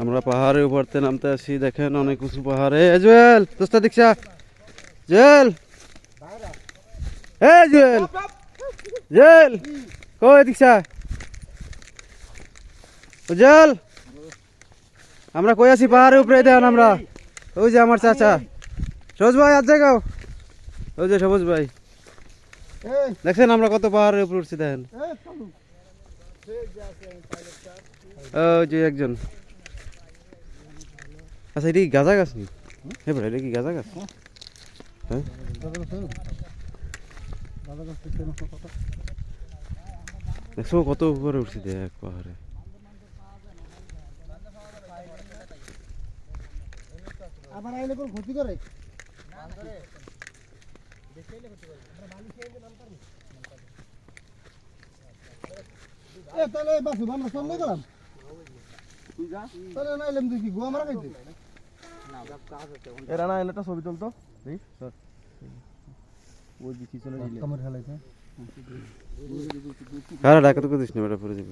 আমরা পাহাড়ের উপরতে নামতে আসি, দেখেন অনেক উঁচু পাহাড়ে। জুয়েল দোস্তা দীক্ষা, জুয়েল জুয়েল জুয়েল কই দীক্ষা, জুয়েল আমরা কই আছি পাহাড়ের উপরে, দেখেন আমরা। ওই যে আমার চাচা সবুজ ভাই, আর জায়গাও ওই যে সবুজ ভাই, দেখছেন আমরা কত পাহাড়ের উপরে উঠছি, দেখেন ওই যে একজন। আচ্ছা এটা কি গাঁজা গাছ নি? হ্যাঁ ভাই, এটা কি গাঁজা গাছ? হ্যাঁ দেখছো কত উপরে উঠছি, দেখ পাহাড়ে। আবার আইলে কোন ক্ষতি করে? তাহলে বাসু আমরা চলে গেলাম, তাহলে না এলাম দেখি গোয়া মারা খাইতে। এরা না এলে একটা ছবি তুলতো, ওই দিকে চলে কামড় হালাইছে। হ্যাঁ ঢাকা তো দিস না, বেটা পরে যাবে।